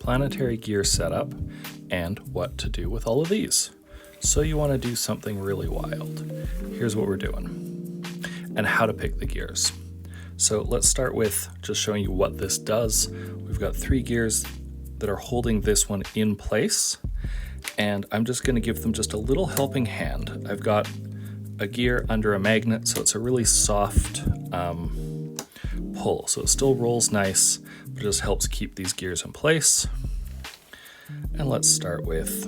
planetary gear setup and what to do with all of these. So you want to do something really wild. Here's what we're doing and how to pick the gears. So let's start with just showing you what this does. We've got 3 gears that are holding this one in place, and I'm just going to give them just a little helping hand. I've got a gear under a magnet, so it's a really soft pull. So it still rolls nice, but it just helps keep these gears in place. And let's start with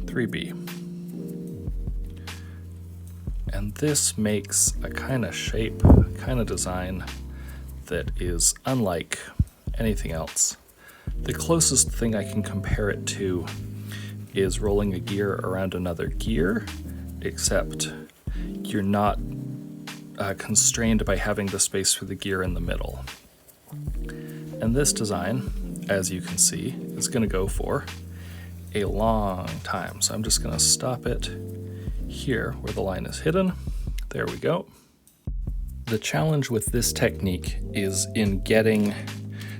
3B. And this makes a kind of shape, kind of design that is unlike anything else. The closest thing I can compare it to is rolling a gear around another gear, except you're not constrained by having the space for the gear in the middle. And this design, as you can see, is going to go for a long time. So I'm just going to stop it here where the line is hidden. There we go. The challenge with this technique is in getting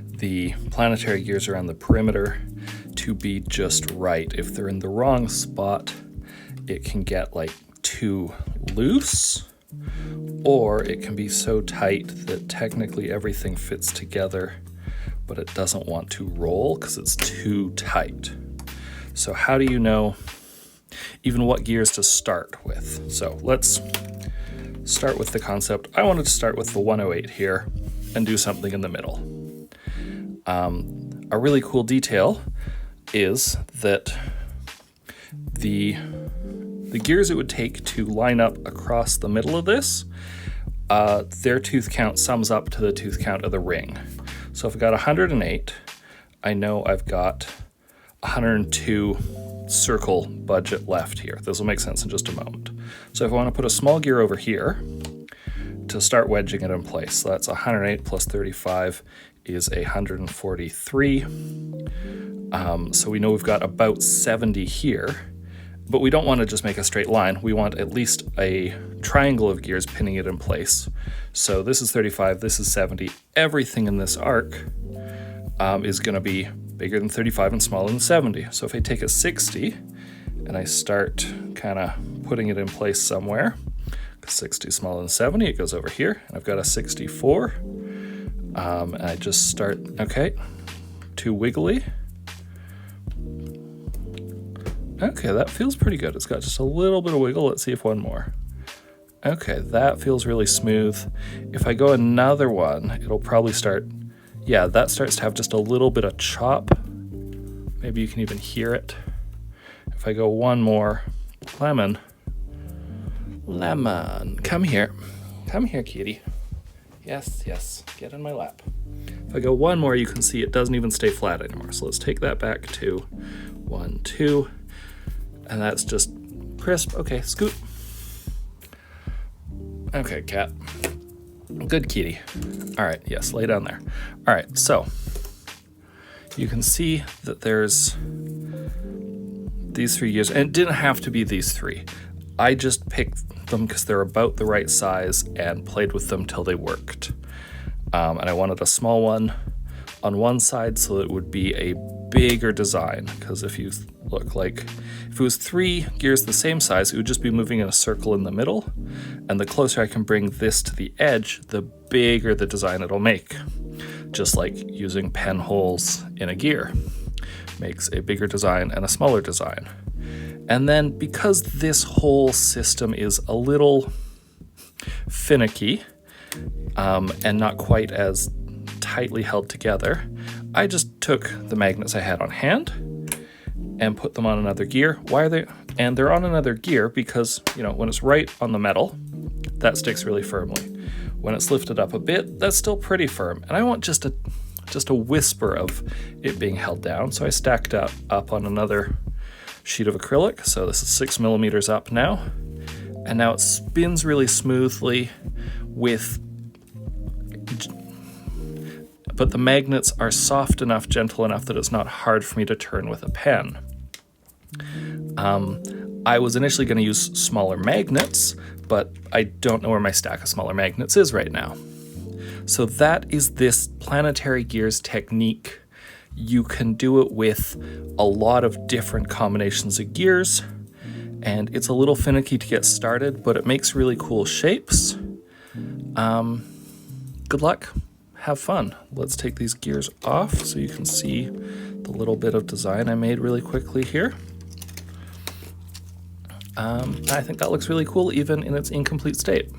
the planetary gears around the perimeter to be just right. If they're in the wrong spot, it can get like too loose, or it can be so tight that technically everything fits together, but it doesn't want to roll because it's too tight. So how do you know even what gears to start with? So let's start with the concept. I wanted to start with the 108 here and do something in the middle. A really cool detail is that the gears it would take to line up across the middle of this, their tooth count sums up to the tooth count of the ring. So if I've got 108, I know I've got 102 circle budget left here. This will make sense in just a moment. So if I want to put a small gear over here to start wedging it in place, so that's 108 plus 35 is 143. So we know we've got about 70 here, but we don't want to just make a straight line. We want at least a triangle of gears pinning it in place. So this is 35, this is 70. Everything in this arc is going to be bigger than 35 and smaller than 70. So if I take a 60 and I start kind of putting it in place somewhere, because 60 is smaller than 70, it goes over here, and I've got a 64. And I just start, okay, too wiggly. Okay, that feels pretty good. It's got just a little bit of wiggle. Let's see if one more. Okay, that feels really smooth. If I go another one, it'll probably start, that starts to have just a little bit of chop. Maybe you can even hear it. If I go one more, lemon, come here, kitty. Yes, get in my lap. If I go one more, you can see it doesn't even stay flat anymore. So let's take that back to 1, 2, and that's just crisp. Okay, scoot. Okay, cat. Good kitty. All right, yes, lay down there. All right, so you can see that there's these 3 gears, and it didn't have to be these 3. I just picked them because they're about the right size and played with them till they worked. And I wanted a small one on one side so that it would be a bigger design, because if you look, like if it was 3 gears the same size, it would just be moving in a circle in the middle, and the closer I can bring this to the edge, the bigger the design it'll make. Just like using pen holes in a gear makes a bigger design and a smaller design. And then because this whole system is a little finicky and not quite as tightly held together, I just took the magnets I had on hand and put them on another gear. Why are they? And they're on another gear because, when it's right on the metal, that sticks really firmly. When it's lifted up a bit, that's still pretty firm. And I want just a whisper of it being held down. So I stacked up on another sheet of acrylic. So this is 6 millimeters up now. And now it spins really smoothly but the magnets are soft enough, gentle enough that it's not hard for me to turn with a pen. I was initially going to use smaller magnets, but I don't know where my stack of smaller magnets is right now. So that is this planetary gears technique You can do it with a lot of different combinations of gears, and it's a little finicky to get started, but it makes really cool shapes. Good luck. Have fun. Let's take these gears off so you can see the little bit of design I made really quickly here. I think that looks really cool even in its incomplete state.